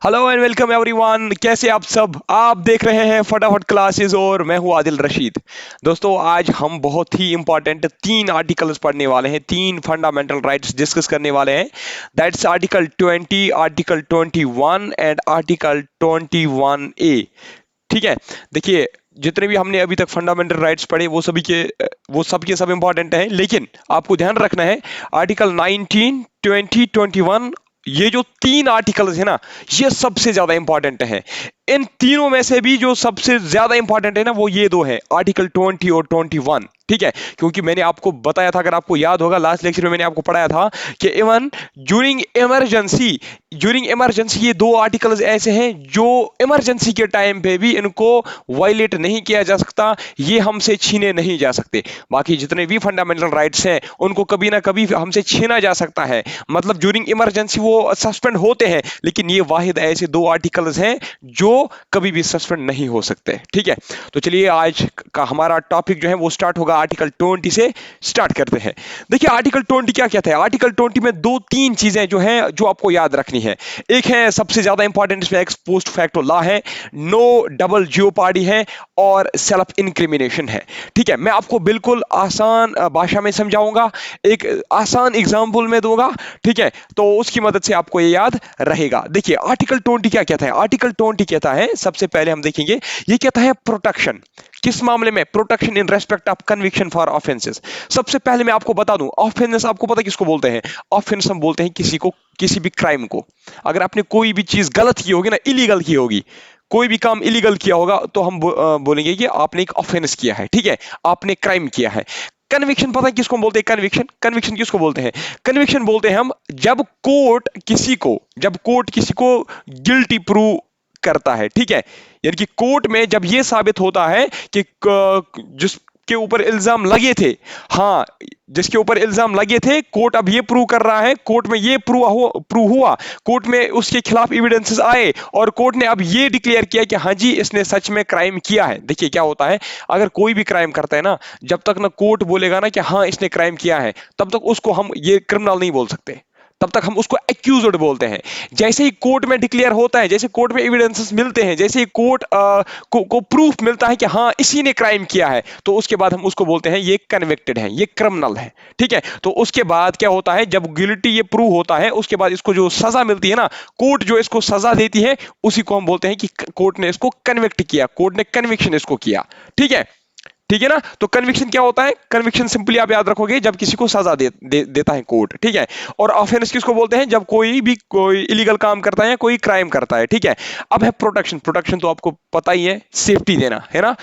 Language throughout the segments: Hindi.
Hello and welcome everyone. कैसे आप सब? आप देख रहे हैं फटाफट क्लासेस और मैं हूं आदिल रशीद। दोस्तों, आज हम बहुत ही इंपॉर्टेंट तीन आर्टिकल्स पढ़ने वाले हैं, तीन फंडामेंटल राइट्स डिस्कस करने वाले हैं। That's article 20, article 21 and article 21A। ठीक है। देखिए, जितने भी हमने अभी तक फंडामेंटल राइट्स पढ़े वो सब के सब इंपॉर्टेंट हैं, लेकिन आपको ध्यान रखना है आर्टिकल 19, 20, 21, ये जो तीन आर्टिकल्स है ना, ये सबसे ज्यादा इंपॉर्टेंट है। इन तीनों में से भी जो सबसे ज्यादा इंपॉर्टेंट है ना, वो ये दो है, आर्टिकल 20 और 21। ठीक है, क्योंकि मैंने आपको बताया था, अगर आपको याद होगा लास्ट लेक्चर में मैंने आपको पढ़ाया था कि इवन ड्यूरिंग इमरजेंसी ये दो आर्टिकल्स ऐसे हैं जो इमरजेंसी के टाइम पे भी इनको वायलेट नहीं किया जा सकता, ये हमसे छीने नहीं जा सकते। बाकी जितने भी फंडामेंटल राइट्स हैं उनको कभी ना कभी हमसे छीना जा सकता है, मतलब ड्यूरिंग इमरजेंसी वो सस्पेंड होते हैं, लेकिन ये वाहिद ऐसे दो आर्टिकल्स हैं जो कभी भी सस्पेंड नहीं हो सकते। ठीक है, तो चलिए आज का हमारा टॉपिक जो है वो स्टार्ट होगा आर्टिकल 20 से। स्टार्ट करते हैं। देखिए, आर्टिकल 20 क्या कहता है? आर्टिकल 20 में दो तीन चीजें जो हैं जो आपको याद रखनी है। एक है सबसे ज्यादा इंपॉर्टेंट, इसमें एक्स पोस्ट फैक्टो लॉ है, नो डबल जियोपार्डी है और सेल्फ इंक्रिमिनेशन है। ठीक है, मैं आपको बिल्कुल आसान भाषा में समझाऊंगा, एक आसान एग्जाम्पल में दूंगा। ठीक है, तो उसकी मदद से आपको ये याद रहेगा। देखिए, आर्टिकल 20 क्या कहता है? आर्टिकल 20 कहता है, सबसे पहले हम देखेंगे, ये कहता है प्रोटेक्शन। किस मामले में? Protection in respect of conviction for offences. सबसे पहले मैं आपको बता दूं, ऑफेंस आपको पता किसको बोलते हैं? ऑफेंस हम बोलते हैं किसी को, किसी भी क्राइम को। अगर आपने कोई भी चीज गलत की होगी ना, इलीगल की होगी, कोई भी काम इलीगल किया होगा, तो हम बोलेंगे कि आपने एक ऑफेंस किया है। ठीक है, आपने क्राइम किया है। कन्विक्शन पता है किसको बोलते हैं? कन्विक्शन कन्विक्शन किसको बोलते हैं? कन्विक्शन बोलते हैं हम जब कोर्ट किसी को गिल्टी प्रूव करता है। ठीक है, यानी कि कोर्ट में जब यह साबित होता है कि जिसके ऊपर इल्जाम लगे थे, हाँ, जिसके ऊपर इल्जाम लगे थे, कोर्ट अब ये प्रूव कर रहा है, कोर्ट में ये प्रूव हुआ, कोर्ट में उसके खिलाफ एविडेंसेस आए और कोर्ट ने अब ये डिक्लेयर किया कि हाँ जी, इसने सच में क्राइम किया है। देखिए क्या होता है, अगर कोई भी क्राइम करता है ना, जब तक ना कोर्ट बोलेगा ना कि हाँ इसने क्राइम किया है, तब तक उसको हम ये क्रिमिनल नहीं बोल सकते, तब तक हम उसको एक्यूज्ड बोलते हैं। जैसे ही कोर्ट में डिक्लेयर होता है, जैसे कोर्ट में एविडेंसेस मिलते हैं, जैसे ही कोर्ट को प्रूफ मिलता है कि हाँ इसी ने क्राइम किया है, तो उसके बाद हम उसको बोलते हैं ये कन्विक्टेड है, ये क्रिमिनल है। ठीक है, तो उसके बाद क्या होता है, जब गिल्टी ये प्रूव होता है, उसके बाद इसको जो सजा मिलती है ना, कोर्ट जो इसको सजा देती है, उसी को हम बोलते हैं कि कोर्ट ने इसको कन्विक्ट किया, कोर्ट ने कन्विक्शन इसको किया। ठीक है, ठीक है ना? तो कन्विक्शन क्या होता है? कन्विक्शन सिंपली आप याद रखोगे, जब किसी को सजा देता है कोर्ट। ठीक है, और ऑफेंस किसको बोलते हैं? जब कोई इलीगल काम करता है या कोई क्राइम करता है। ठीक है, अब है प्रोटेक्शन। प्रोटेक्शन तो आपको पता ही है, सेफ्टी देना है ना,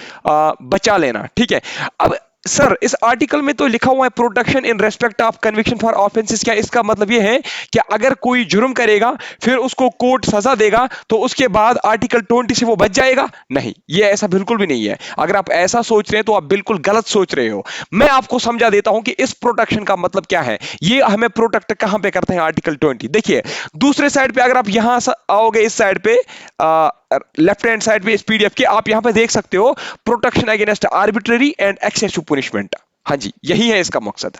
बचा लेना। ठीक है, अब सर इस आर्टिकल में तो लिखा हुआ है protection in respect of conviction for offences, क्या इसका मतलब ये है कि अगर कोई जुर्म करेगा फिर उसको कोर्ट सजा देगा तो उसके बाद आर्टिकल 20 से वो बच जाएगा? नहीं, ये ऐसा बिल्कुल भी नहीं है। अगर आप ऐसा सोच रहे हैं तो आप बिल्कुल गलत सोच रहे हो। मैं आपको समझा देता हूं कि इस प्रोटेक्शन का मतलब क्या है, ये हमें प्रोटेक्ट कहां पे करते हैं? आर्टिकल 20। देखिए, दूसरे साइड पे अगर आप यहां आओगे, इस साइड पे लेफ्ट हैंड साइड पे इस पीडीएफ के, आप यहां पे देख सकते हो protection against arbitrary and excessive punishment. हाँ जी, यही है इसका मकसद।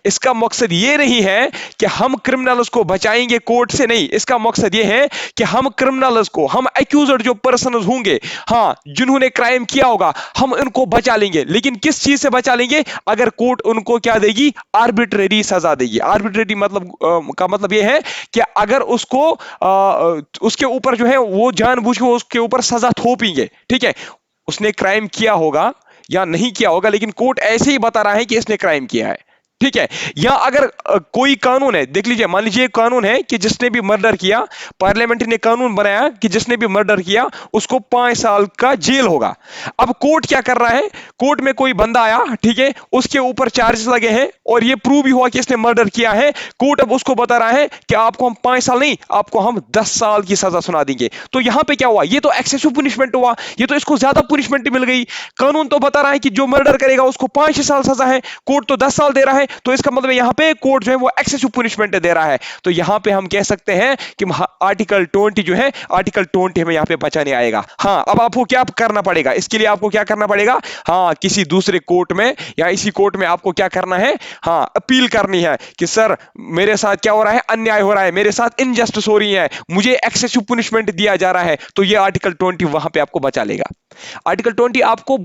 इसका मकसद ये नहीं है कि हम क्रिमिनल्स को बचाएंगे कोर्ट से, नहीं, इसका मकसद ये है कि हम क्रिमिनल्स को, हम एक्यूज्ड जो पर्सन होंगे, हाँ, जिन्होंने क्राइम किया होगा, हम उनको बचा लेंगे। लेकिन किस चीज से बचा लेंगे? अगर कोर्ट उनको क्या देगी? आर्बिट्ररी सजा देगी। आर्बिट्ररी मतलब का मतलब ये है कि अगर उसको उसके ऊपर जो है वो जानबूझ के उसके ऊपर सजा थोपेंगे। ठीक है, उसने क्राइम किया होगा या नहीं किया होगा, लेकिन कोर्ट ऐसे ही बता रहा है कि इसने क्राइम किया है। ठीक है, या अगर कोई कानून है, देख लीजिए, मान लीजिए कानून है कि जिसने भी मर्डर किया, पार्लियामेंट ने कानून बनाया कि जिसने भी मर्डर किया उसको 5 साल का जेल होगा। अब कोर्ट क्या कर रहा है? कोर्ट में कोई बंदा आया, ठीक है, उसके ऊपर चार्जेस लगे हैं और ये प्रूव भी हुआ कि इसने मर्डर किया है। कोर्ट अब उसको बता रहा है कि आपको हम 5 साल नहीं, आपको हम 10 साल की सजा सुना देंगे। तो यहां पे क्या हुआ? ये तो एक्सेसिव पुनिशमेंट हुआ, ये तो इसको ज्यादा पुनिशमेंट मिल गई। कानून तो बता रहा है कि जो मर्डर करेगा उसको 5 साल सजा है, कोर्ट तो 10 साल दे रहा है, तो इसका मतलब यहां पे कोर्ट जो है वो एक्सेसिव पनिशमेंट दे रहा है। तो यहां पे हम कह सकते हैं कि आर्टिकल 20 जो है, आर्टिकल 20 हमें यहां पे बचाने आएगा। हाँ, अब आपको क्या करना पड़ेगा, इसके लिए आपको क्या करना पड़ेगा, हाँ, किसी दूसरे कोर्ट में या इसी कोर्ट में आपको क्या करना है, हाँ, अपील करनी है कि सर मेरे साथ क्या हो रहा है, अन्याय हो रहा है, मेरे साथ इनजस्टिस हो रही है, मुझे एक्सेसिव पनिशमेंट दिया जा रहा है। तो ये आर्टिकल 20 वहां पे आपको बचा लेगा। आर्टिकल 20 आपको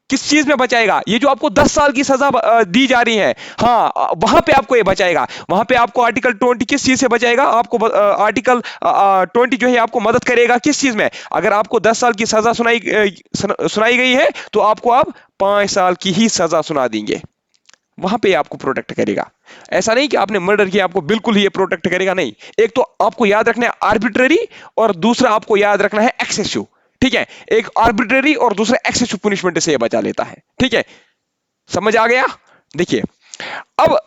किस चीज में बचाएगा, ये जो आपको 10 साल की सजा दी जा रही है, हाँ, वहां पे आपको ये बचाएगा। वहां पे आपको आर्टिकल 20 किस चीज से बचाएगा, आपको आर्टिकल 20 जो है आपको मदद करेगा किस चीज में, अगर आपको 10 साल की सजा सुनाई गई है तो आपको अब 5 साल की ही सजा सुना देंगे। वहां पे आपको प्रोटेक्ट करेगा। ऐसा नहीं कि आपने मर्डर किया आपको बिल्कुल ही ये प्रोटेक्ट करेगा, नहीं। एक तो आपको याद रखना है आर्बिट्ररी, और दूसरा आपको याद रखना है एक्सेसिव। ठीक है, एक आर्बिट्ररी और दूसरा एक्सेसिव पनिशमेंट से ये बचा लेता है। ठीक है, समझ आ गया। देखिए, अब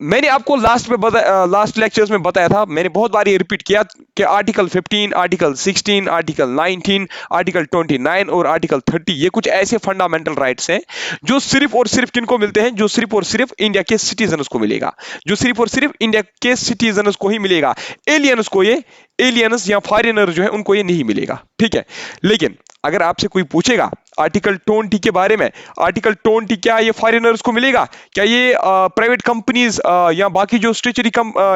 मैंने आपको लास्ट लेक्चर्स में बताया था, मैंने बहुत बार ये रिपीट किया कि आर्टिकल 15, आर्टिकल 16, आर्टिकल 19, आर्टिकल 29 और आर्टिकल 30 ये कुछ ऐसे फंडामेंटल राइट्स हैं जो सिर्फ और सिर्फ किनको मिलते हैं, जो सिर्फ और सिर्फ इंडिया के सिटीजन्स को मिलेगा, जो सिर्फ और सिर्फ इंडिया के सिटीजन्स को ही मिलेगा। एलियंस को ये, एलियंस या फॉरेनर जो है उनको ये नहीं मिलेगा। ठीक है, लेकिन अगर आपसे कोई पूछेगा आर्टिकल 20 के बारे में, आर्टिकल 20 क्या ये फॉरेनर्स को मिलेगा, क्या ये प्राइवेट कंपनीज या बाकी जो स्टेचुरी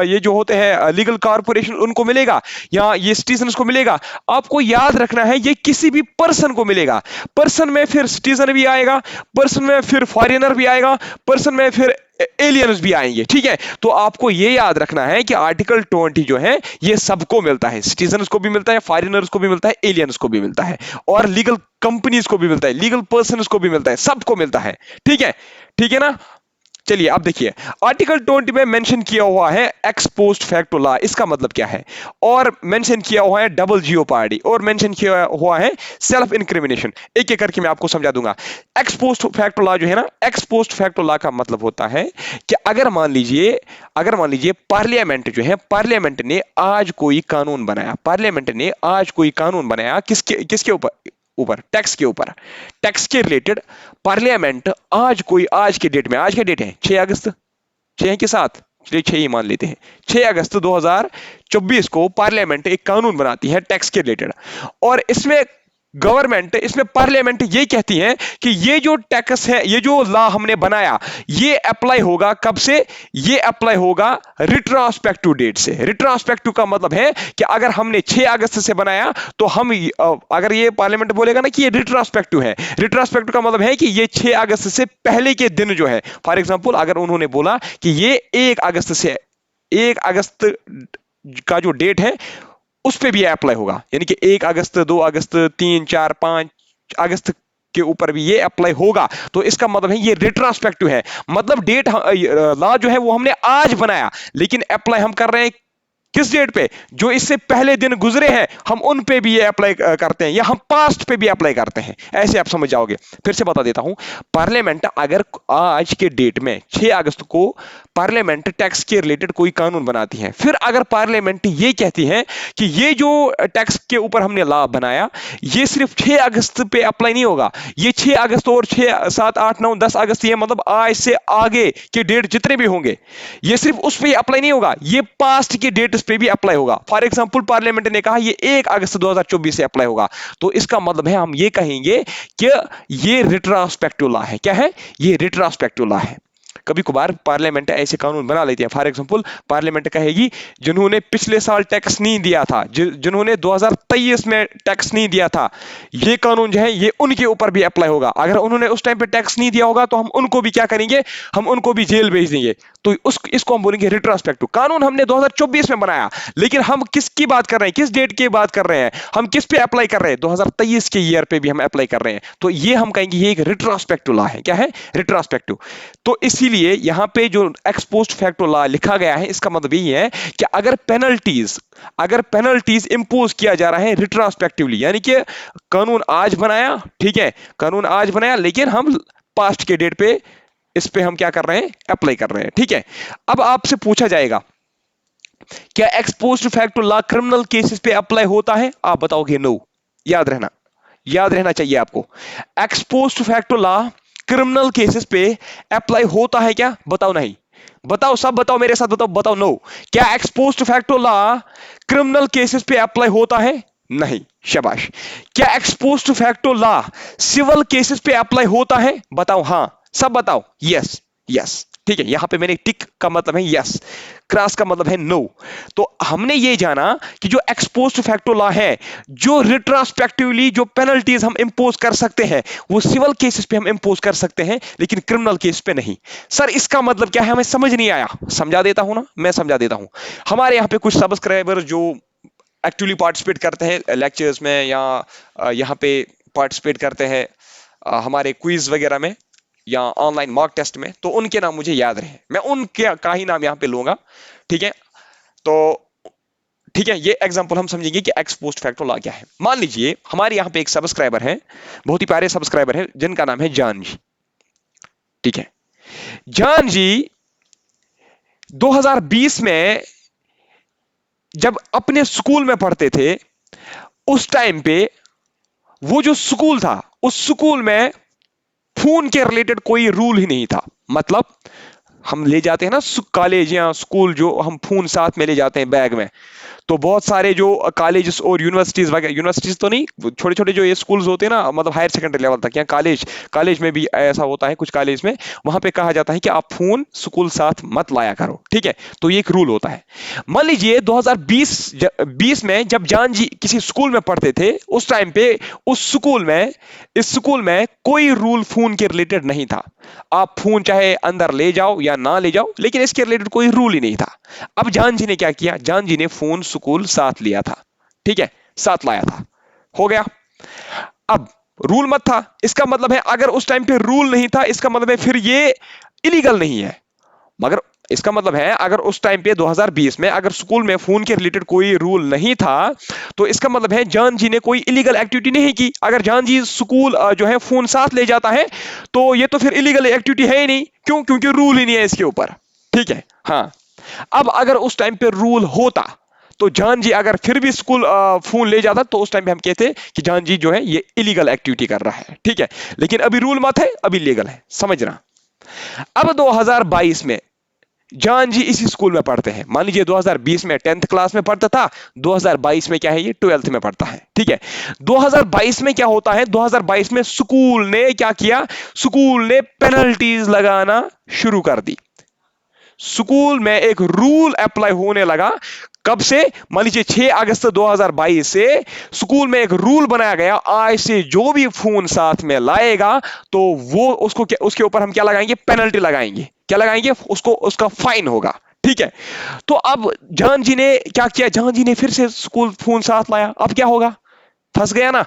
ये जो होते हैं लीगल कॉर्पोरेशन उनको मिलेगा, या ये सिटीजन्स को मिलेगा, आपको याद रखना है ये किसी भी पर्सन को मिलेगा। पर्सन में फिर सिटीजन भी आएगा, पर्सन में फिर फॉरेनर भी आएगा, पर्सन में फिर एलियंस भी आएंगे। ठीक है, तो आपको ये याद रखना है कि आर्टिकल 20 जो है ये सबको मिलता है, सिटीजन्स को भी मिलता है, फॉरेनर्स को भी मिलता है, एलियंस को भी मिलता है, और लीगल कंपनीज को भी मिलता है, लीगल पर्सन्स को भी मिलता है, सबको मिलता है। ठीक है, ठीक है ना। चलिए अब देखिए, आर्टिकल 20 में मेंशन किया हुआ है एक्स पोस्ट फैक्टो लॉ, इसका मतलब क्या है, और मेंशन किया हुआ है डबल जियोपार्डी, और मेंशन किया हुआ है सेल्फ इंक्रिमिनेशन। एक एक करके मैं आपको समझा दूंगा। एक्स पोस्ट फैक्टो लॉ जो है ना, एक्स पोस्ट फैक्टो लॉ का मतलब होता है कि अगर मान लीजिए पार्लियामेंट जो है, पार्लियामेंट ने आज कोई कानून बनाया, पार्लियामेंट ने आज कोई कानून बनाया, किसके ऊपर टैक्स के ऊपर, टैक्स के रिलेटेड पार्लियामेंट आज के डेट में, आज के डेट है 6 अगस्त, 6 के साथ चलिए 6 ही मान लेते हैं, 6 अगस्त 2024 को पार्लियामेंट एक कानून बनाती है टैक्स के रिलेटेड, और इसमें पार्लियामेंट ये कहती है कि ये जो टैक्स है, ये जो लॉ हमने बनाया, ये अप्लाई होगा कब से, ये अप्लाई होगा रिट्रोस्पेक्टिव डेट से। रिट्रोस्पेक्टिव का मतलब है कि अगर हमने 6 अगस्त से बनाया तो हम, अगर ये पार्लियामेंट बोलेगा ना कि ये रिट्रोस्पेक्टिव है, रिट्रोस्पेक्टिव का मतलब है कि ये 6 अगस्त से पहले के दिन जो है, फॉर एग्जांपल अगर उन्होंने बोला कि ये 1 अगस्त का जो डेट है उस पे भी अप्लाई होगा, यानी कि 1 अगस्त, 2 अगस्त, 3, 4, 5 अगस्त के ऊपर भी ये अप्लाई होगा, तो इसका मतलब है ये रिट्रोस्पेक्टिव है। मतलब डेट लॉ जो है वो हमने आज बनाया, लेकिन अप्लाई हम कर रहे हैं किस डेट पे, जो इससे पहले दिन गुजरे हैं हम उन पे भी ये अप्लाई करते हैं, या हम पास्ट पे भी अप्लाई करते हैं। ऐसे आप समझ जाओगे। फिर से बता देता हूं, पार्लियामेंट अगर आज के डेट में 6 अगस्त को पार्लियामेंट टैक्स के रिलेटेड कोई कानून बनाती है, फिर अगर पार्लियामेंट ये कहती है कि ये जो टैक्स के ऊपर हमने लॉ बनाया ये सिर्फ 6 अगस्त पे अप्लाई नहीं होगा, ये 6 अगस्त और 6, 7, 8, 9, 10 अगस्त, ये मतलब आज से आगे के डेट जितने भी होंगे ये सिर्फ उस पे अप्लाई नहीं होगा, ये पास्ट के डेट पे भी अप्लाई होगा। फॉर एग्जांपल पार्लियामेंट ने कहा ये 1 अगस्त 2024 से अप्लाई होगा, तो इसका मतलब है हम ये कहेंगे कि ये रिट्रोस्पेक्टिव लॉ है। क्या है ये? रिट्रोस्पेक्टिव लॉ है। कभी कभार पार्लियामेंट ऐसे कानून बना लेती है, फॉर एग्जांपल पार्लियामेंट कहेगी जिन्होंने पिछले साल टैक्स नहीं दिया था, जिन्होंने 2023 में टैक्स नहीं दिया था, ये कानून जो है ये उनके ऊपर भी अप्लाई होगा। अगर उन्होंने उस टाइम पे टैक्स नहीं दिया होगा तो हम उनको भी क्या करेंगे, हम उनको भी जेल भेज देंगे। तो इसको हम बोलेंगे रिट्रोस्पेक्टिव। कानून हमने 2024 में बनाया, लेकिन हम किसकी बात कर रहे हैं, किस डेट की बात कर रहे हैं, हम किस पे अप्लाई कर रहे हैं, 2023 के ईयर पे भी हम अप्लाई कर रहे हैं। तो ये हम कहेंगे ये एक रिट्रोस्पेक्टिव लॉ है। क्या है? रिट्रोस्पेक्टिव। तो इसीलिए यहां पे जो एक्स पोस्ट फैक्टो लॉ लिखा गया है इसका मतलब यही है कि अगर पेनल्टीज इंपोज किया जा रहा है रिट्रोस्पेक्टिवली, यानी कि कानून आज बनाया, ठीक है, कानून आज बनाया, लेकिन हम पास्ट के डेट पे इस पे हम क्या कर रहे हैं, अप्लाई कर रहे हैं। ठीक है, अब आपसे पूछा जाएगा क्या ex post facto law criminal cases पे अप्लाई होता है? आप बताओगे नो। याद रहना चाहिए आपको, x post facto law criminal cases पे अप्लाई होता है क्या? बताओ नहीं। बताओ, सब बताओ, मेरे साथ बताओ, बताओ। नो। क्या ex post facto law criminal cases पे अप्लाई होता है? नहीं। शाबाश। क्या ex post facto law civil cases पे अप्लाई होता है? बताओ हां। सब बताओ। यस। यस। ठीक है, यहां पे मैंने टिक का मतलब है यस, क्रॉस का मतलब है नो। तो हमने ये जाना कि जो एक्स पोस्ट फैक्टो लॉ है, जो रिट्रोस्पेक्टिवली जो पेनल्टीज हम इंपोज कर सकते हैं, वो सिविल केसेस पे हम इंपोज कर सकते हैं, लेकिन क्रिमिनल केस पे नहीं। सर इसका मतलब क्या है, हमें समझ नहीं आया। समझा देता हूं ना, मैं समझा देता हूं। हमारे यहां पे कुछ सब्सक्राइबर जो एक्चुअली पार्टिसिपेट करते हैं लेक्चर्स में, या यहाँ पे पार्टिसिपेट करते हैं हमारे क्विज वगैरह में, या ऑनलाइन मॉक टेस्ट में, तो उनके नाम मुझे याद रहे, मैं उनके का ही नाम यहाँ पे लूंगा। ठीक है, तो ठीक है, ये एग्जांपल हम समझेंगे कि एक्स पोस्ट फैक्टो लॉ क्या है। मान लीजिए हमारे यहाँ पे एक सब्सक्राइबर है, बहुत ही प्यारे सब्सक्राइबर है, जिनका नाम है जान जी। ठीक है, जान जी 2020 में जब अपने स्कूल में पढ़ते थे, उस टाइम पे वो जो स्कूल था, उस स्कूल में फोन के रिलेटेड कोई रूल ही नहीं था। मतलब हम ले जाते हैं ना कॉलेज या स्कूल, जो हम फोन साथ में ले जाते हैं बैग में, तो बहुत सारे जो कॉलेजेस और यूनिवर्सिटीज वगैरह, यूनिवर्सिटीज तो नहीं, छोटे छोटे जो ये स्कूल्स होते हैं ना, मतलब हायर सेकेंडरी लेवल तक, या कॉलेज, कॉलेज में भी ऐसा होता है कुछ कॉलेज में, वहां पे कहा जाता है कि आप फोन स्कूल साथ मत लाया करो। ठीक है, तो ये एक रूल होता है। मान लीजिए 2020 में जब जान जी किसी स्कूल में पढ़ते थे, उस टाइम पे उस स्कूल में, इस स्कूल में कोई रूल फोन के रिलेटेड नहीं था। आप फोन चाहे अंदर ले जाओ या ना ले जाओ, लेकिन इसके रिलेटेड कोई रूल ही नहीं था। अब जान जी ने क्या किया, जान जी ने फोन स्कूल साथ लिया था। ठीक है, साथ लाया था, हो गया। अब रूल मत था, इसका मतलब है अगर उस टाइम पे रूल नहीं था, इसका मतलब है फिर ये इलीगल नहीं है। मगर इसका मतलब है अगर उस टाइम पे 2020 में अगर स्कूल में फोन के रिलेटेड कोई रूल नहीं था, तो इसका मतलब है जान जी ने कोई इलीगल एक्टिविटी नहीं की। अगर जान जी स्कूल जो है फोन साथ ले जाता है, तो ये तो फिर इलीगल एक्टिविटी है ही नहीं। क्यों? क्योंकि रूल ही नहीं है इसके ऊपर। ठीक है, हाँ। अब अगर उस टाइम पे रूल होता, तो जान जी अगर फिर भी स्कूल फोन ले जाता, तो उस टाइम पे हम कहते कि जान जी जो है ये इलीगल एक्टिविटी कर रहा है। ठीक है, लेकिन अभी रूल मत है, अभी लीगल है, समझना। अब 2022 में जान जी इसी स्कूल में पढ़ते हैं। मान लीजिए 2020 में 10th क्लास में पढ़ता था, 2022 में क्या है, ये 12th में पढ़ता है। ठीक है, 2022 में क्या होता है, 2022 में स्कूल ने क्या किया, स्कूल ने पेनल्टीज लगाना शुरू कर दी। स्कूल में एक रूल अप्लाई होने लगा। कब से? मान लीजिए 6 अगस्त 2022 से स्कूल में एक रूल बनाया गया, आज से जो भी फोन साथ में लाएगा, तो वो उसको उसके ऊपर हम क्या लगाएंगे, पेनल्टी लगाएंगे। क्या लगाएंगे? उसको उसका फाइन होगा। ठीक है, तो अब जान जी ने क्या किया, जान जी ने फिर से स्कूल फोन साथ लाया। अब क्या होगा? फंस गया ना।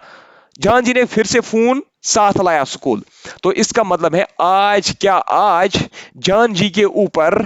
जान जी ने फिर से फोन साथ लाया स्कूल, तो इसका मतलब है आज क्या, आज जान जी के ऊपर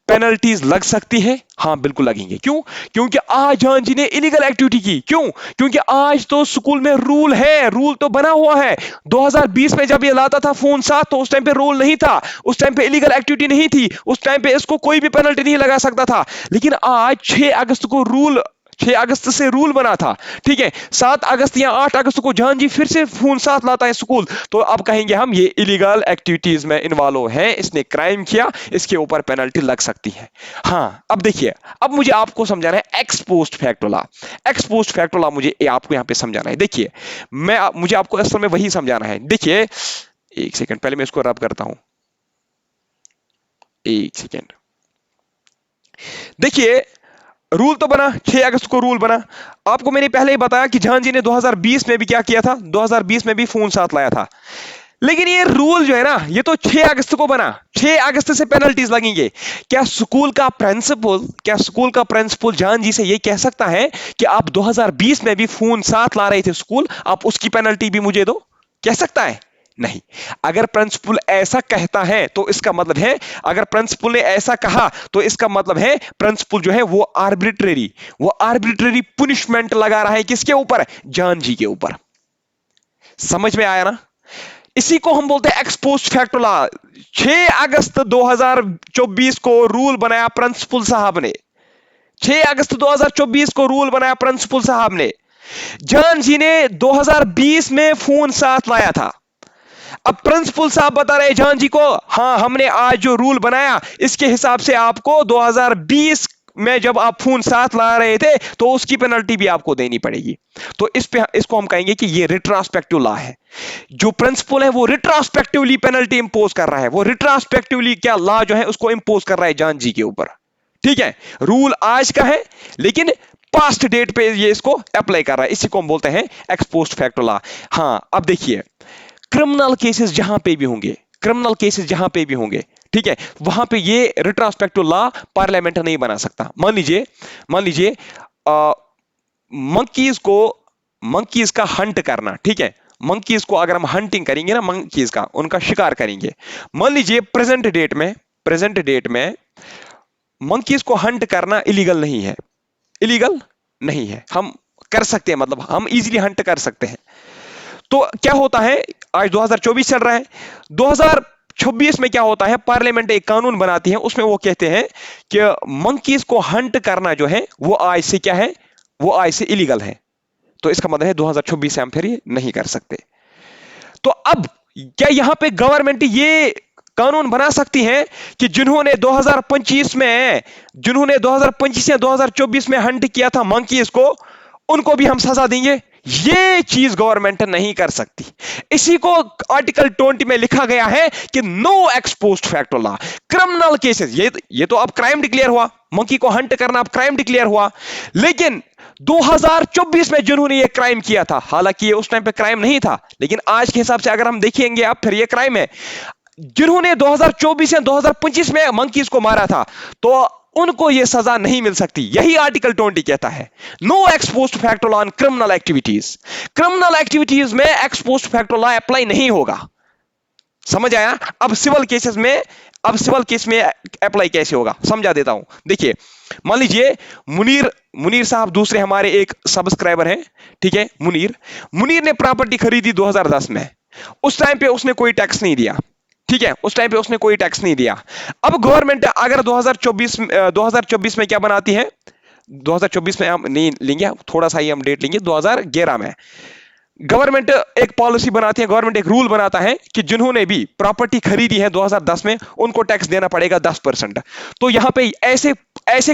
पेनल्टीज लग सकती है? हाँ बिल्कुल लगेंगे। क्यों? क्योंकि आज जान जी ने इलीगल एक्टिविटी की। क्यों? क्योंकि आज तो स्कूल में रूल है, रूल तो बना हुआ है। 2020 में जब ये लाता था फोन साथ, तो उस टाइम पे रूल नहीं था, उस टाइम पे इलीगल एक्टिविटी नहीं थी, उस टाइम पे इसको कोई भी पेनल्टी नहीं लगा सकता था। लेकिन आज 6 अगस्त को रूल, 6 अगस्त से रूल बना था। ठीक है, 7 अगस्त या 8 अगस्त को जान जी फिर से फोन साथ लाता है स्कूल, तो अब कहेंगे हम ये इलीगल एक्टिविटीज में इन्वॉल्व है, इसने क्राइम किया, इसके ऊपर पेनल्टी लग सकती है। हाँ, अब देखिए, अब मुझे आपको समझाना है x post facto law. X post facto law मुझे आपको यहां पे समझाना है। देखिए, मुझे आपको असल में वही समझाना है। देखिए, एक सेकंड, पहले मैं इसको रब करता हूं, एक सेकंड। देखिए, रूल तो बना, 6 अगस्त को रूल बना। आपको मैंने पहले ही बताया कि जान जी ने 2020 में भी क्या किया था, 2020 में भी फोन साथ लाया था। लेकिन ये रूल जो है ना, ये तो 6 अगस्त को बना, 6 अगस्त से पेनल्टीज लगेंगे। क्या स्कूल का प्रिंसिपल, क्या स्कूल का प्रिंसिपल जान जी से ये कह सकता है कि आप 2020 में भी फोन साथ ला रहे थे स्कूल, आप उसकी पेनल्टी भी मुझे दो? कह सकता है? नहीं। अगर प्रिंसिपल ऐसा कहता है, तो इसका मतलब है, अगर प्रिंसिपल ने ऐसा कहा, तो इसका मतलब है प्रिंसिपल जो है वो आर्बिट्रेरी पुनिशमेंट लगा रहा है। किसके ऊपर? जान जी के ऊपर। समझ में आया ना? इसी को हम बोलते हैं एक्स पोस्ट फैक्टो लॉ। 6 अगस्त 2024 को रूल बनाया प्रिंसिपल साहब ने, 6 अगस्त 2024 को रूल बनाया प्रिंसिपल साहब ने। जान जी ने 2020 में फोन साथ लाया था। अब प्रिंसिपल साहब बता रहे जान जी को, हाँ हमने आज जो रूल बनाया इसके हिसाब से आपको 2020 में जब आप फोन साथ ला रहे थे तो उसकी पेनल्टी भी आपको देनी पड़ेगी। तो इसको हम कहेंगे कि ये रिट्रोस्पेक्टिव लॉ है। जो प्रिंसिपल है वो रिट्रोस्पेक्टिवली पेनल्टी इंपोज कर रहा है, वो रिट्रोस्पेक्टिवली क्या लॉ जो है उसको इंपोज कर रहा है जान जी के ऊपर। ठीक है, रूल आज का है लेकिन पास्ट डेट पे ये इसको अप्लाई कर रहा है, इसी को हम बोलते हैं एक्स पोस्ट फैक्टो लॉ। हाँ अब देखिए, क्रिमिनल केसेस जहां पे भी होंगे, क्रिमिनल केसेस जहां पे भी होंगे, ठीक है, वहां पे ये रिट्रोस्पेक्टिव लॉ पार्लियामेंट नहीं बना सकता। मान लीजिए मंकीज का हंट करना, ठीक है, मंकीज को अगर हम हंटिंग करेंगे ना, मंकीज का उनका शिकार करेंगे, मान लीजिए प्रेजेंट डेट में मंकीज को हंट करना इलीगल नहीं है, इलीगल नहीं है, हम कर सकते हैं, मतलब हम इजीली हंट कर सकते हैं। तो क्या होता है, आज 2024 चल रहा है, 2026 में क्या होता है, पार्लियामेंट एक कानून बनाती है, उसमें वो कहते हैं कि मंकीज को हंट करना जो है वो आज से क्या है, वो आज से इलीगल है। तो इसका मतलब है 2026 से हम फिर ये नहीं कर सकते। तो अब क्या यहां पे गवर्नमेंट ये कानून बना सकती है कि जिन्होंने 2025 या 2024 में हंट किया था मंकीज को, उनको भी हम सजा देंगे? ये चीज गवर्नमेंट नहीं कर सकती। इसी को आर्टिकल 20 में लिखा गया है कि no ex post facto law. Criminal cases, ये तो अब क्राइम डिक्लेयर हुआ, मंकी को हंट करना अब क्राइम डिक्लेयर हुआ, लेकिन 2024 में जिन्होंने ये क्राइम किया था, हालांकि ये उस टाइम पे क्राइम नहीं था, लेकिन आज के हिसाब से अगर हम देखेंगे अब फिर ये क्राइम है, जिन्होंने 2024 या 2025 में मंकीज को मारा था, तो उनको यह सजा नहीं मिल सकती। यही आर्टिकल 20 कहता है, no ex post facto law on criminal activities. Criminal activities में ex post facto law apply नहीं होगा। समझ आया? अब सिविल केस में अप्लाई कैसे होगा समझा देता हूं। देखिए, मान लीजिए मुनीर साहब दूसरे हमारे एक सब्सक्राइबर हैं, ठीक है, मुनीर ने प्रॉपर्टी खरीदी 2010 में। उस टाइम पे उसने कोई टैक्स नहीं दिया, ठीक है, उस टाइम पे उसने कोई टैक्स नहीं दिया। अब गवर्नमेंट अगर 2024 में क्या बनाती है, 2024 में हम नहीं लेंगे, थोड़ा सा ही हम डेट लेंगे, 2011 में गवर्नमेंट एक पॉलिसी बनाती है, गवर्नमेंट एक रूल बनाता है कि जिन्होंने भी प्रॉपर्टी खरीदी है 2010 में, उनको टैक्स देना पड़ेगा 10%। तो यहां पे ऐसे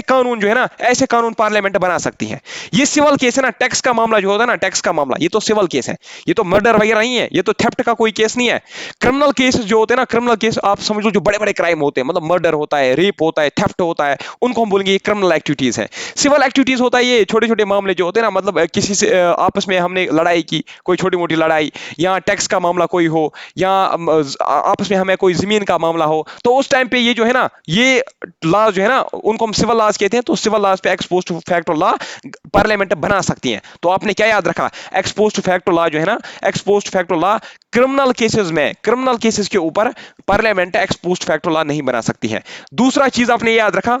कानून जो है ना, ऐसे कानून पार्लियामेंट बना सकती है। ये सिविल केस है ना, टैक्स का मामला जो होता है ना, टैक्स का मामला, ये तो सिविल केस है, ये तो मर्डर वगैरह नहीं है, ये तो थेफ्ट का कोई केस नहीं है। क्रिमिनल केस जो होते हैं ना, क्रिमिनल केस आप समझ लो, जो बड़े बड़े क्राइम होते हैं, मतलब मर्डर होता है, रेप होता है, थेफ्ट होता है, उनको हम बोलेंगे ये क्रिमिनल एक्टिविटीज है। सिविल एक्टिविटीज होता है ये छोटे छोटे मामले जो होते हैं ना, मतलब किसी से आपस में हमने लड़ाई की, कोई छोटी मोटी लड़ाई, या टैक्स का मामला कोई हो, या आपस में हमें कोई जमीन का मामला हो, तो उस टाइम पे ये जो है ना, ये लॉ जो है ना, उनको हम सिविल लॉज कहते हैं। तो सिविल लॉज पे x post facto law parliament बना सकती है। तो आपने क्या याद रखा, एक्स पोस्ट फैक्टो लॉ जो है ना, x post facto law criminal cases के ऊपर parliament x post facto law नहीं बना सकती है। दूसरा चीज आपने याद रखा,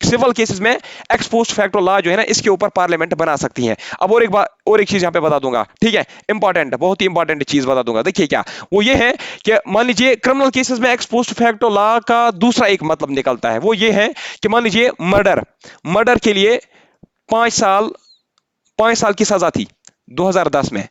सिविल केसेस में एक्स पोस्ट फैक्टो लॉ जो है ना, इसके ऊपर पार्लियामेंट बना सकती है। अब और एक चीज यहां पे बता दूंगा, ठीक है, इंपॉर्टेंट, बहुत ही इंपॉर्टेंट चीज बता दूंगा। देखिए क्या वो ये है कि मान लीजिए क्रिमिनल केसेस में एक्स पोस्ट फैक्टो लॉ का दूसरा एक मतलब निकलता है, वो ये है कि मान लीजिए मर्डर के लिए 5 साल की सजा थी 2010 में,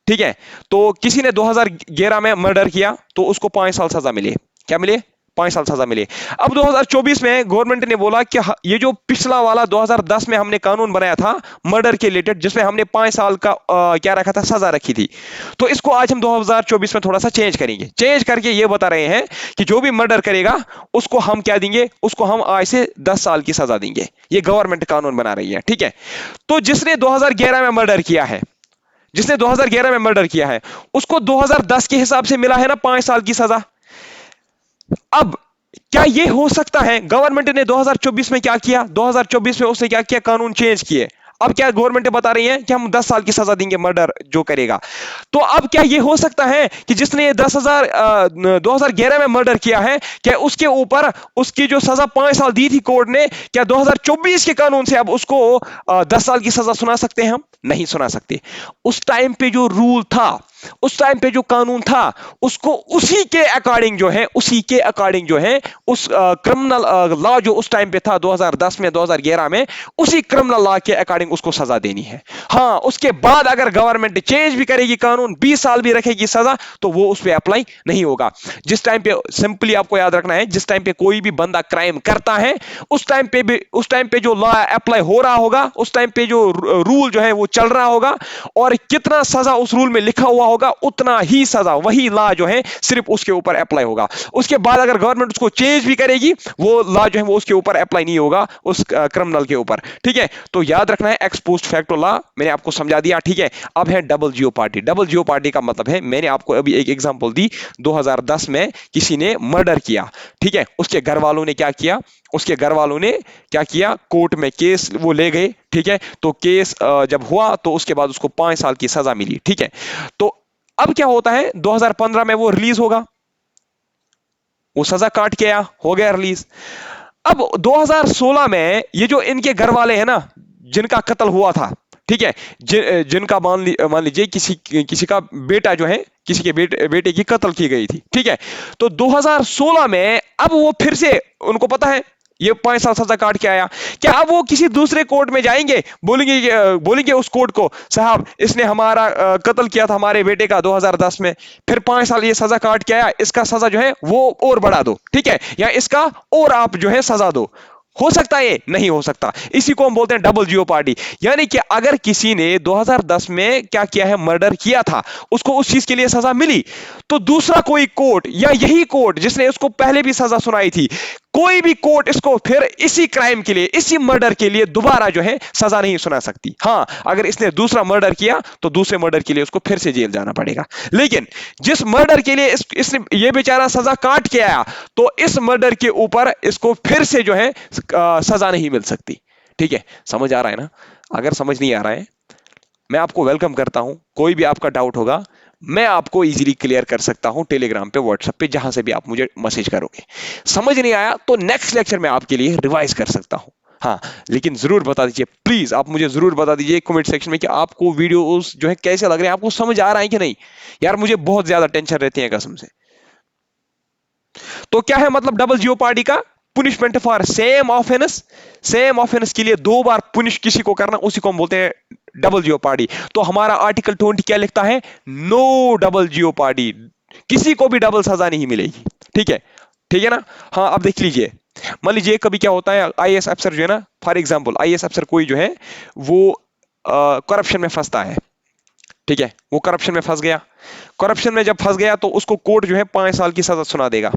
ठीक है, तो किसी ने 2011 में मर्डर किया तो उसको 5 साल सजा मिले। क्या मिले? 5 साल सजा मिले। अब 2024 में गवर्नमेंट ने बोला कि ये जो पिछला वाला 2010 में हमने कानून बनाया था मर्डर के रिलेटेड, जिसमें हमने 5 साल का क्या रखा था, सजा रखी थी, तो इसको आज हम 2024 में थोड़ा सा चेंज करेंगे। चेंज करके ये बता रहे हैं कि जो भी मर्डर करेगा उसको हम क्या देंगे, उसको हम आज से 10 साल की सजा देंगे। ये गवर्नमेंट कानून बना रही है, ठीक है। तो जिसने 2011 में मर्डर किया है, उसको 2010 के हिसाब से मिला है ना 5 साल की सजा। अब क्या यह हो सकता है, गवर्नमेंट ने 2024 में क्या किया, 2024 में उसने क्या किया, कानून चेंज किए। अब क्या गवर्नमेंट बता रही है कि हम 10 साल की सजा देंगे मर्डर जो करेगा। तो अब क्या यह हो सकता है कि जिसने 2011 में मर्डर किया है, क्या उसके ऊपर उसकी जो सजा 5 साल दी थी कोर्ट ने, क्या 2024 के कानून से अब उसको 10 साल की सजा सुना सकते हैं? हम नहीं सुना सकते। उस टाइम पे जो रूल था उस टाइम पे जो कानून था उसको उसी के अकॉर्डिंग जो है, उसी के अकॉर्डिंग जो है उस क्रिमिनल लॉ जो उस टाइम पे था 2010 में 2011 में, उसी क्रिमिनल लॉ के अकॉर्डिंग उसको सजा देनी है। हाँ, उसके बाद अगर गवर्नमेंट चेंज भी करेगी कानून, 20 साल भी रखेगी सजा, तो वो उस पर अप्लाई नहीं होगा। जिस टाइम पे, सिंपली आपको याद रखना है, जिस टाइम पे कोई भी बंदा क्राइम करता है उस टाइम पे भी, उस टाइम पे जो लॉ अप्लाई हो रहा होगा, उस टाइम पे जो रूल जो है वो चल रहा होगा, और कितना सजा उस रूल में लिखा हुआ होगा उतना ही सजा, वही लॉ जो है सिर्फ उसके ऊपर अप्लाई होगा। उसके बाद अगर गवर्नमेंट उसको चेंज भी करेगी, वो लॉ जो है वो उसके ऊपर अप्लाई नहीं होगा, उस क्रिमिनल के ऊपर। ठीक है, तो याद रखना है एक्स पोस्ट फैक्टो लॉ मैंने आपको समझा दिया। ठीक है, अब है डबल जियो पार्टी। डबल जियो पार्टी का मतलब है, मैंने आपको अभी एक एग्जांपल दी, 2010 में किसी ने मर्डर किया। ठीक है, उसके घर वालों ने क्या किया, उसके घर वालों ने क्या किया, कोर्ट में केस वो ले गए। ठीक है, तो केस जब हुआ तो उसके बाद उसको 5 साल की सजा मिली। ठीक है, तो अब क्या होता है, 2015 में वो रिलीज होगा, वो सजा काट के आया, हो गया रिलीज। अब 2016 में ये जो इनके घर वाले हैं ना, जिनका कत्ल हुआ था, ठीक है, जिनका मान लीजिए किसी किसी का बेटा जो है, किसी के बेटे की कत्ल की गई थी। ठीक है, तो 2016 में अब वो फिर से, उनको पता है ये 5 साल सजा काट के आया, क्या अब वो किसी दूसरे कोर्ट में जाएंगे, बोलेंगे उस कोर्ट को, साहब इसने हमारा कत्ल किया था हमारे बेटे का 2010 में, फिर 5 साल ये सजा काट के आया, इसका सजा जो है वो और बढ़ा दो। ठीक है, या इसका और आप जो है सजा दो। हो सकता है? नहीं हो सकता। इसी को हम बोलते हैं डबल जियो पार्टी। यानी कि अगर किसी ने 2010 में क्या किया है, मर्डर किया था, उसको उस चीज के लिए सजा मिली, तो दूसरा कोई कोर्ट या यही कोर्ट जिसने उसको पहले भी सजा सुनाई थी, कोई भी कोर्ट इसको फिर इसी क्राइम के लिए, इसी मर्डर के लिए दोबारा जो है सजा नहीं सुना सकती। हां, अगर इसने दूसरा मर्डर किया तो दूसरे मर्डर के लिए उसको फिर से जेल जाना पड़ेगा। लेकिन जिस मर्डर के लिए इसने ये बेचारा सजा काट के आया, तो इस मर्डर के ऊपर इसको फिर से जो है सजा नहीं मिल सकती। ठीक है, समझ आ रहा है ना? अगर समझ नहीं आ रहा है, मैं आपको वेलकम करता हूं, कोई भी आपका डाउट होगा मैं आपको इजीली क्लियर कर सकता हूं, टेलीग्राम पे, व्हाट्सएप पे, जहां से भी आप मुझे मैसेज करोगे। समझ नहीं आया तो नेक्स्ट लेक्चर में आपके लिए रिवाइज कर सकता हूं। हाँ, लेकिन जरूर बता दीजिए, प्लीज आप मुझे जरूर बता दीजिए कमेंट सेक्शन में कि आपको वीडियोस जो है कैसे लग रहे हैं, आपको समझ आ रहा है कि नहीं। यार मुझे बहुत ज्यादा टेंशन रहती है कसम से। तो क्या है मतलब डबल जियो पार्टी का? Punishment for same offence, same offence के लिए 2 बार पुनिश किसी को करना, उसी को हम बोलते हैं डबल जियो पार्टी। तो हमारा आर्टिकल 20 क्या लिखता है? नो डबल जियो पार्टी, किसी को भी डबल सजा नहीं मिलेगी। ठीक है, ठीक है ना? हाँ, अब देख लीजिए, मान लीजिए कभी क्या होता है, आईएएस अफसर जो है ना, फॉर एग्जाम्पल आईएएस अफसर कोई जो है वो करप्शन में फंसता है। ठीक है, वो करप्शन में फंस गया, करप्शन में जब फंस गया तो उसको कोर्ट जो है 5 साल की सजा सुना देगा।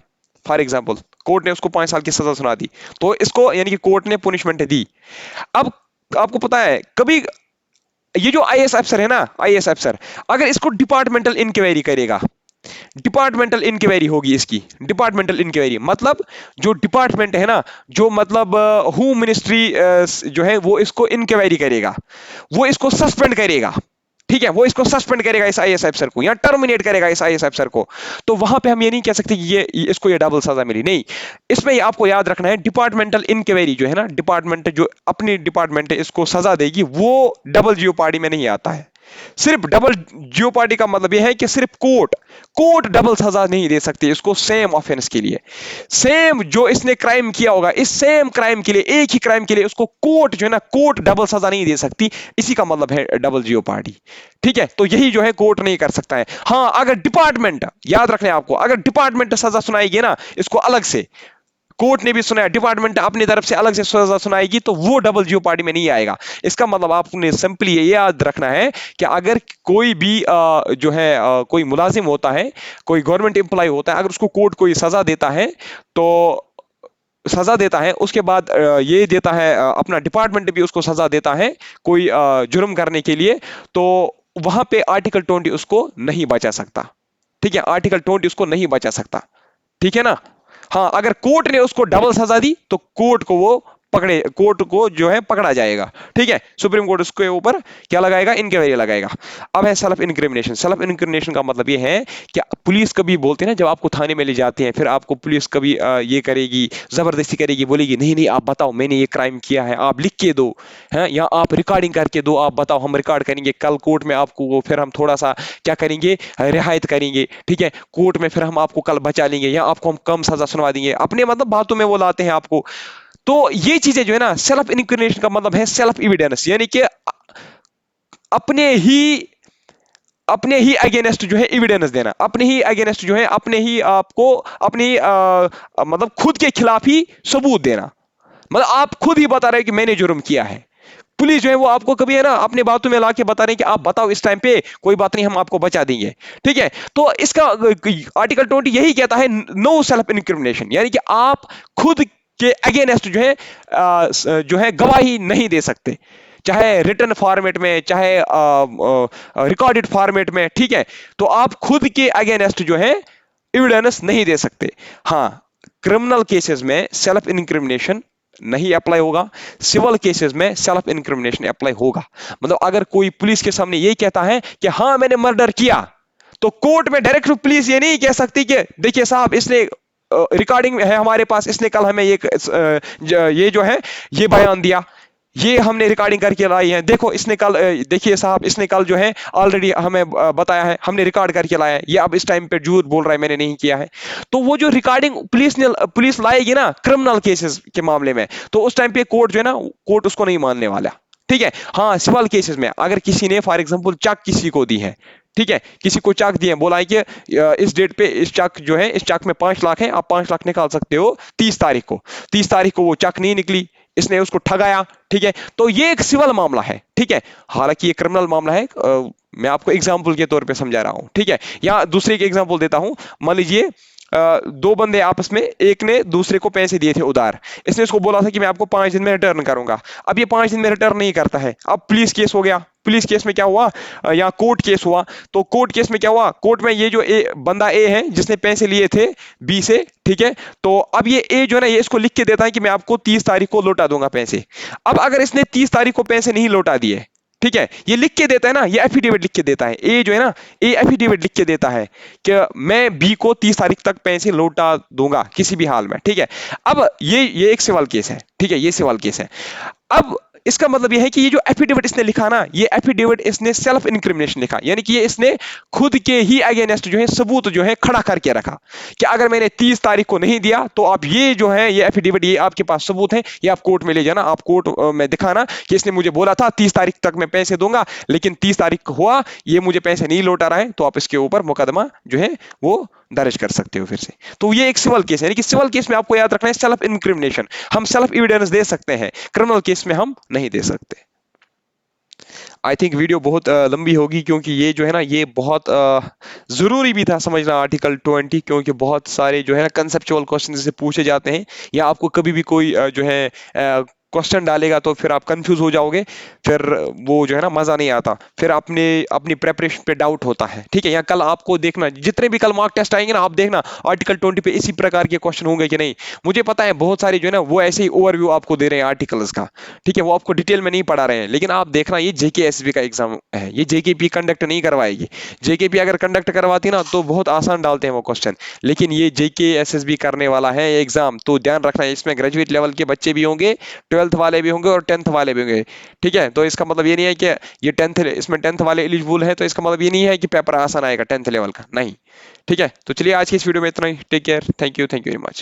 फॉर एग्जाम्पल कोर्ट ने उसको 5 साल की सजा सुना दी, तो इसको यानी कि कोर्ट ने पुनिशमेंट दी। अब आपको पता है, कभी ये जो आईएएस अफसर है ना, आईएएस अफसर अगर इसको डिपार्टमेंटल इंक्वायरी करेगा, डिपार्टमेंटल इंक्वायरी होगी इसकी, डिपार्टमेंटल इंक्वायरी मतलब जो डिपार्टमेंट है ना, जो मतलब होम मिनिस्ट्री जो है वो इसको इंक्वायरी करेगा, वो इसको सस्पेंड करेगा। ठीक है, वो इसको सस्पेंड करेगा इस आईएएस अफसर को, या टर्मिनेट करेगा इस आईएएस अफसर को। तो वहां पे हम ये नहीं कह सकते कि इसको ये डबल सजा मिली, नहीं। इसमें आपको याद रखना है, डिपार्टमेंटल इंक्वायरी जो है ना, डिपार्टमेंट जो अपनी डिपार्टमेंट इसको सजा देगी, वो डबल जियो पार्टी में नहीं आता है। सिर्फ डबल जियो पार्टी का मतलब यह है कि सिर्फ कोर्ट डबल सजा नहीं दे सकती इसको, सेम ऑफेंस के लिए, सेम जो इसने क्राइम किया होगा, इस सेम क्राइम के लिए, एक ही क्राइम के लिए उसको कोर्ट जो है ना, कोर्ट डबल सजा नहीं दे सकती। इसी का मतलब है डबल जियो पार्टी। ठीक है, तो यही जो है कोर्ट नहीं कर सकता है। हाँ, अगर डिपार्टमेंट, याद रखना है आपको, अगर डिपार्टमेंट सजा सुनाएगी ना इसको अलग से, कोर्ट ने भी सुनाया, डिपार्टमेंट अपनी तरफ से अलग से सजा सुनाएगी, तो वो डबल जियो पार्टी में नहीं आएगा। इसका मतलब आपने सिंपली ये याद रखना है कि अगर कोई भी जो है कोई मुलाजिम होता है, कोई गवर्नमेंट एम्प्लॉय होता है, अगर उसको कोर्ट कोई सजा देता है, तो सजा देता है, उसके बाद ये देता है, अपना डिपार्टमेंट भी उसको सजा देता है कोई जुर्म करने के लिए, तो वहां पे आर्टिकल 20 उसको नहीं बचा सकता। ठीक है, आर्टिकल 20 उसको नहीं बचा सकता। ठीक है ना? हाँ, अगर कोर्ट ने उसको डबल सजा दी तो कोर्ट को वो पकड़े, कोर्ट को जो है पकड़ा जाएगा। ठीक है, सुप्रीम कोर्ट उसके ऊपर क्या लगाएगा, इंक्वायरी लगाएगा। अब है सेल्फ इंक्रिमिनेशन। सेल्फ इंक्रिमिनेशन का मतलब ये है कि पुलिस कभी बोलते हैं ना, जब आपको थाने में ले जाते हैं, फिर आपको पुलिस कभी ये करेगी, जबरदस्ती करेगी, बोलेगी नहीं नहीं आप बताओ मैंने ये क्राइम किया है, आप लिख के दो है, या आप रिकॉर्डिंग करके दो, आप बताओ हम रिकॉर्ड करेंगे कल कोर्ट में आपको, वो फिर हम थोड़ा सा क्या करेंगे, रियायत करेंगे। ठीक है, कोर्ट में फिर हम आपको कल बचा लेंगे, या आपको हम कम सजा सुनवा देंगे, अपने मतलब बातों में वो लाते हैं आपको। तो ये चीजें जो है ना, सेल्फ इंक्रिमिनेशन का मतलब है सेल्फ एविडेंस, यानी कि अपने ही अपने ही अगेंस्ट जो है एविडेंस देना, अपने ही अगेंस्ट जो है, अपने ही आपको अपने ही मतलब खुद के खिलाफ ही सबूत देना। मतलब आप खुद ही बता रहे हैं कि मैंने जुर्म किया है, पुलिस जो है वो आपको कभी है ना अपने बातों में लाके बता रहे हैं कि आप बताओ इस टाइम पे, कोई बात नहीं हम आपको बचा देंगे। ठीक है, तो इसका आर्टिकल 20 यही कहता है, नो सेल्फ इंक्रिमिनेशन, यानी कि आप खुद के अगेंस्ट जो है गवाही नहीं दे सकते, चाहे रिटन फॉर्मेट में, चाहे रिकॉर्डेड फॉर्मेट में। ठीक है, तो आप खुद के अगेंस्ट जो है एविडेंस नहीं दे सकते। हाँ, क्रिमिनल केसेस में सेल्फ इंक्रिमिनेशन नहीं अप्लाई होगा, सिविल केसेस में सेल्फ इंक्रिमिनेशन अप्लाई होगा। मतलब अगर कोई पुलिस के सामने ये कहता है कि हाँ मैंने मर्डर किया, तो कोर्ट में डायरेक्ट पुलिस ये नहीं कह सकती कि देखिए साहब इसने रिकॉर्डिंग है हमारे पास, इसने कल हमें ये जो है ये बयान दिया, ये हमने रिकॉर्डिंग करके लाई है, देखो इसने कल देखिए साहब इसने कल जो है ऑलरेडी हमें बताया है, हमने रिकॉर्ड करके लाया है, ये अब इस टाइम पे झूठ बोल रहा है मैंने नहीं किया है। तो वो जो रिकॉर्डिंग पुलिस लाएगी ना क्रिमिनल केसेस के मामले में, तो उस टाइम पे कोर्ट जो है ना, कोर्ट उसको नहीं मानने वाला। ठीक है, हाँ सिविल केसेस में अगर किसी ने फॉर एग्जांपल चेक किसी को दी है, ठीक है, किसी को चेक दिए, बोला है कि इस डेट पे इस चेक जो है, इस चेक में 5 लाख है, आप 5 लाख निकाल सकते हो 30 तारीख को, 30 तारीख को वो चेक नहीं निकली, इसने उसको ठगाया। ठीक है, तो ये एक सिविल मामला है। ठीक है, हालांकि ये क्रिमिनल मामला है, मैं आपको एग्जांपल के तौर पे समझा रहा हूं। ठीक है, या दूसरे के एग्जांपल देता हूं, मान लीजिए दो बंदे आपस में, एक ने दूसरे को पैसे दिए थे उधार, इसने उसको बोला था कि मैं आपको 5 दिन में रिटर्न करूंगा, अब ये 5 दिन में रिटर्न नहीं करता है, अब पुलिस केस हो गया। पुलिस केस में क्या हुआ, या कोर्ट केस हुआ, तो कोर्ट केस में क्या हुआ, कोर्ट में ये जो बंदा ए है जिसने पैसे लिए थे बी से, ठीक है, तो अब ये ए जो है ना, ये इसको लिख के देता है कि मैं आपको 30 तारीख को लौटा दूंगा पैसे। अब अगर इसने 30 तारीख को पैसे नहीं लौटा दिए, ठीक है, ये लिख के देता है ना, ये एफिडेविट लिख के देता है, ए जो है ना, ए एफिडेविट लिख के देता है कि मैं बी को 30 तारीख तक पैसे लौटा दूंगा किसी भी हाल में। ठीक है, अब ये एक सवाल केस है। ठीक है, ये सवाल केस है। अब इसका मतलब यह है कि ये जो एफिडेविट इसने लिखा ना, ये एफिडेविट इसने सेल्फ इंक्रिमिनेशन लिखा, यानी कि ये इसने खुद के ही अगेंस्ट जो है सबूत जो है खड़ा करके रखा कि अगर मैंने 30 तारीख को नहीं दिया तो आप ये जो है ये एफिडेविट, ये आपके पास सबूत है, ये आप कोर्ट में ले जाना, आप कोर्ट में दिखाना कि इसने मुझे बोला था 30 तारीख तक मैं पैसे दूंगा, लेकिन 30 तारीख हुआ ये मुझे पैसे नहीं लौटा रहा है, तो आप इसके ऊपर मुकदमा जो है वो दर्ज कर सकते हो फिर से। तो ये एक सिविल केस है, यानी कि सिविल केस में आपको याद रखना है सेल्फ इंक्रिमिनेशन, हम सेल्फ एविडेंस दे सकते हैं, क्रिमिनल केस में हम नहीं दे सकते। आई थिंक वीडियो बहुत लंबी होगी, क्योंकि ये जो है ना, ये बहुत जरूरी भी था समझना आर्टिकल 20, क्योंकि बहुत सारे जो है ना कंसेप्चुअल क्वेश्चन से पूछे जाते हैं, या आपको कभी भी कोई जो है क्वेश्चन डालेगा तो फिर आप कंफ्यूज हो जाओगे, फिर वो जो है ना मजा नहीं आता, फिर अपने अपनी प्रेपरेशन पे डाउट होता है। ठीक है, या कल आपको देखना, जितने भी कल मॉक टेस्ट आएंगे ना, आप देखना आर्टिकल 20 पे इसी प्रकार के क्वेश्चन होंगे कि नहीं। मुझे पता है बहुत सारे जो है ना वो ऐसे ही ओवरव्यू आपको दे रहे हैं आर्टिकल्स का, ठीक है, वो आपको डिटेल में नहीं पढ़ा रहे हैं, लेकिन आप देखना ये जेकेएसएसबी का एग्जाम है, ये जेकेपी कंडक्ट नहीं करवाएगी। जेकेपी अगर कंडक्ट करवाती ना तो बहुत आसान डालते हैं वो क्वेश्चन, लेकिन ये जेकेएसएसबी करने वाला है एग्जाम, तो ध्यान रखना इसमें ग्रेजुएट लेवल के बच्चे भी होंगे, 12th वाले भी होंगे और 10th वाले भी होंगे। ठीक है, तो इसका मतलब ये नहीं है कि ये 10th, इसमें 10th वाले एलिजिबल है, तो इसका मतलब ये नहीं है कि पेपर आसान आएगा 10th लेवल का, नहीं। ठीक है, तो चलिए आज की इस वीडियो में इतना ही। Take care, thank you very much.